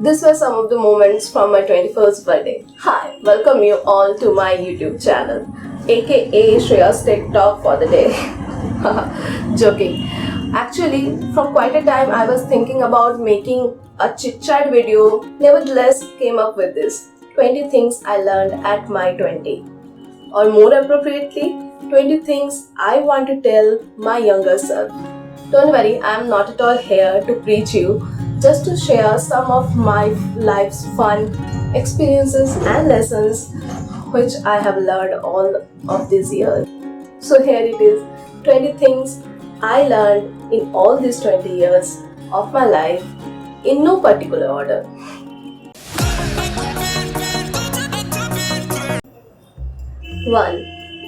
These were some of the moments from my 21st birthday. Hi, welcome you all to my YouTube channel, aka Shreya's TikTok for the day. Joking. Actually, from quite a time I was thinking about making a chit chat video, nevertheless came up with this 20 things I learned at my 20. Or more appropriately, 20 things I want to tell my younger self. Don't worry, I am not at all here to preach you, just to share some of my life's fun experiences and lessons which I have learned all of these years. So here it is, 20 things I learned in all these 20 years of my life in no particular order. 1.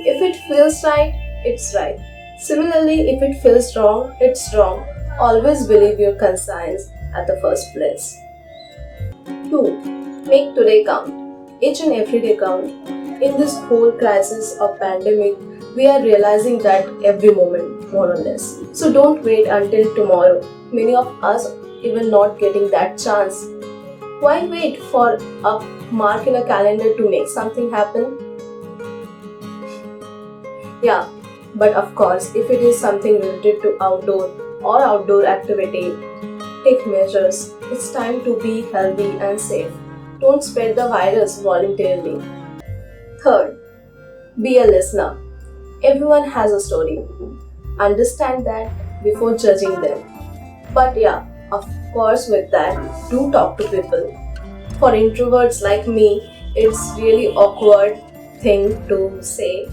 If it feels right, it's right. Similarly, if it feels wrong, it's wrong. Always believe your conscience at the first place. 2. Make today count. Each and every day count. In this whole crisis of pandemic, we are realizing that every moment, more or less. So don't wait until tomorrow. Many of us even not getting that chance. Why wait for a mark in a calendar to make something happen? Yeah, but of course, if it is something related to outdoor activity, take measures. It's time to be healthy and safe. Don't spread the virus voluntarily. Third, be a listener. Everyone has a story. Understand that before judging them. But yeah, of course, with that, do talk to people. For introverts like me, it's really awkward thing to say.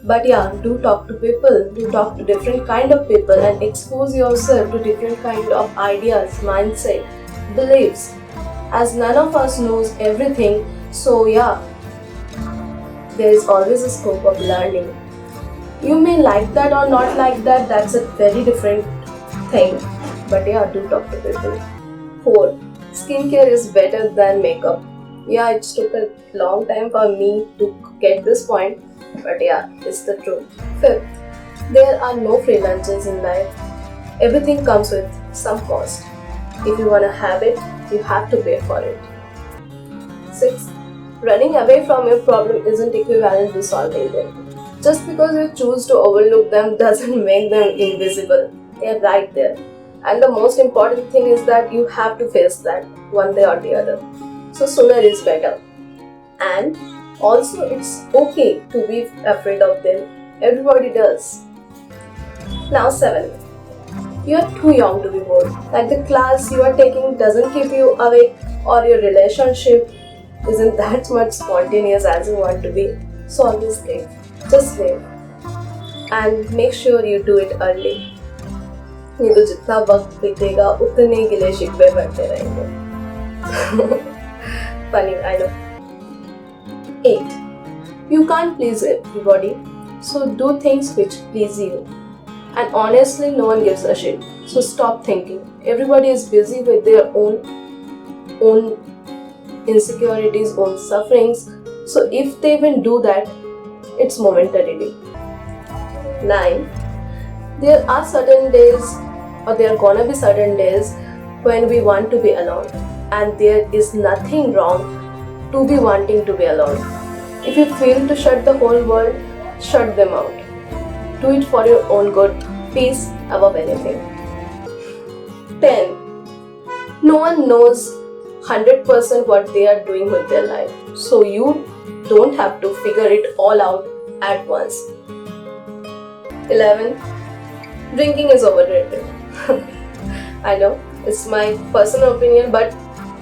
But yeah, do talk to people, do talk to different kind of people and expose yourself to different kind of ideas, mindset, beliefs. As none of us knows everything, so yeah, there is always a scope of learning. You may like that or not like that, that's a very different thing. But yeah, do talk to people. 4. Skincare is better than makeup. Yeah, it took a long time for me to get this point, but yeah, it's the truth. 5th, there are no free lunches in life. Everything comes with some cost. If you wanna have it, you have to pay for it. 6th, running away from your problem isn't equivalent to solving them. Just because you choose to overlook them doesn't make them invisible. They're right there. And the most important thing is that you have to face that one day or the other. So sooner is better. And also it's okay to be afraid of them. Everybody does. Now 7. You are too young to be bored. Like the class you are taking doesn't keep you awake or your relationship isn't that much spontaneous as you want to be. So always live. Just live. And make sure you do it early. नहीं तो जितना वक्त बीतेगा उतने गिले शिकवे बढ़ते रहेंगे. Funny, I know. 8. You can't please everybody, so do things which please you. And honestly, no one gives a shit. So stop thinking. Everybody is busy with their own insecurities, own sufferings. So if they even do that, it's momentarily. 9. There are certain days, or there are gonna be certain days when we want to be alone, and there is nothing wrong to be wanting to be alone. If you feel to shut the whole world, shut them out. Do it for your own good, peace above anything. 10. No one knows 100% what they are doing with their life, so you don't have to figure it all out at once. 11. Drinking is overrated. I know, it's my personal opinion, but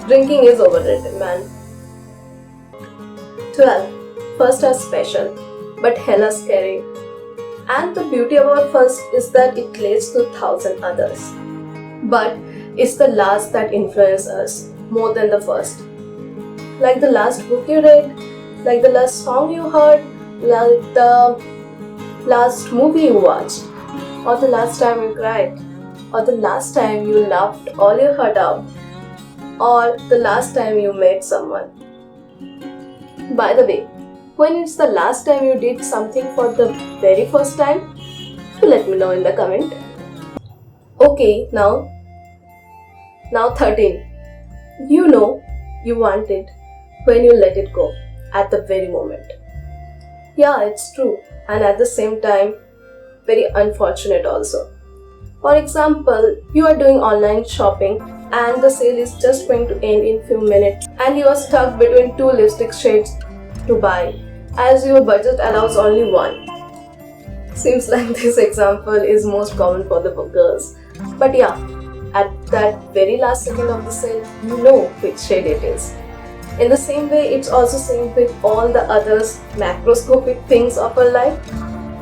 drinking is overrated, man. 12. First are special, but hella scary. And the beauty about first is that it leads to 1,000 others. But it's the last that influence us more than the first. Like the last book you read, like the last song you heard, like the last movie you watched, or the last time you cried, or the last time you laughed all your heart out, or the last time you met someone. By the way, when it's the last time you did something for the very first time, do let me know in the comment. Okay, now 13. You know you want it when you let it go at the very moment. Yeah, it's true, and at the same time, very unfortunate also. For example, you are doing online shopping and the sale is just going to end in few minutes and you are stuck between two lipstick shades to buy as your budget allows only one. Seems like this example is most common for the girls. But yeah, at that very last second of the sale, you know which shade it is. In the same way, it's also same with all the others macroscopic things of our life.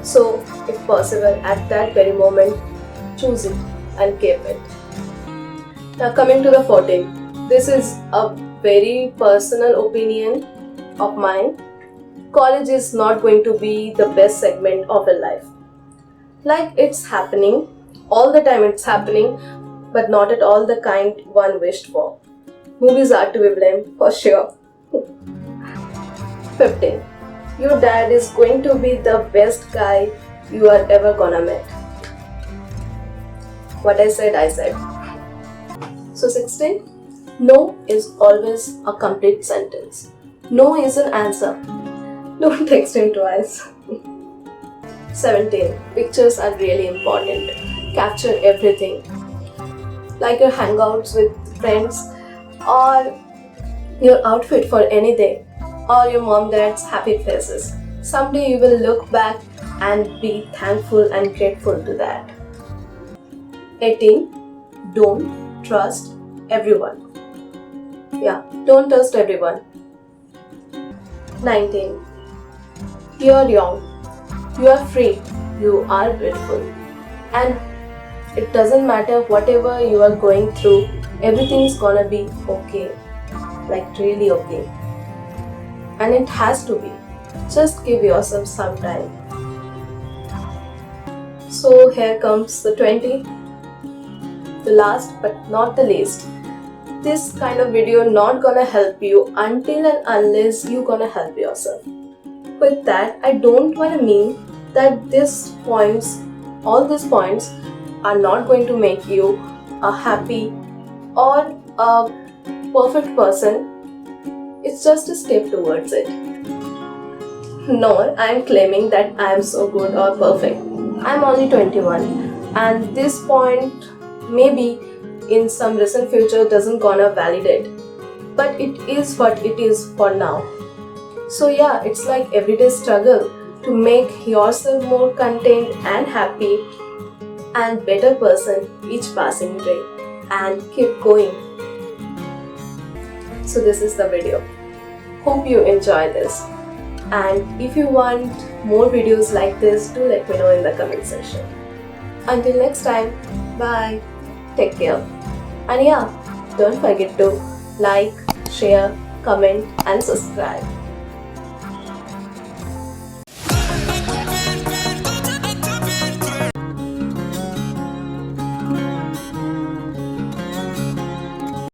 So, if possible, at that very moment, choose it and keep it. Now, coming to the 14th, this is a very personal opinion of mine. College is not going to be the best segment of a life. Like it's happening, all the time it's happening, but not at all the kind one wished for. Movies are to be blamed for sure. 15. Your dad is going to be the best guy you are ever gonna meet. What I said, I said. So 16. No is always a complete sentence. No is an answer. Don't text him twice. 17. Pictures are really important. Capture everything. Like your hangouts with friends, or your outfit for any day, or your mom dad's happy faces. Someday you will look back and be thankful and grateful to that. 18. Don't trust everyone. Yeah, don't trust everyone. 19. You are young. You are free. You are beautiful. And it doesn't matter whatever you are going through, everything's gonna be okay. Like really okay. And it has to be. Just give yourself some time. So here comes the 20. The last but not the least. This kind of video not gonna help you until and unless you gonna help yourself. With that, I don't wanna mean that all these points are not going to make you a happy or a perfect person. It's just a step towards it. Nor I am claiming that I am so good or perfect. I am only 21 and this point maybe in some recent future doesn't gonna validate. But it is what it is for now. So yeah, it's like everyday struggle to make yourself more content and happy and better person each passing day and keep going. So this is the video. Hope you enjoy this. And if you want more videos like this, do let me know in the comment section. Until next time, bye. Take care. And yeah, don't forget to like, share, comment and subscribe.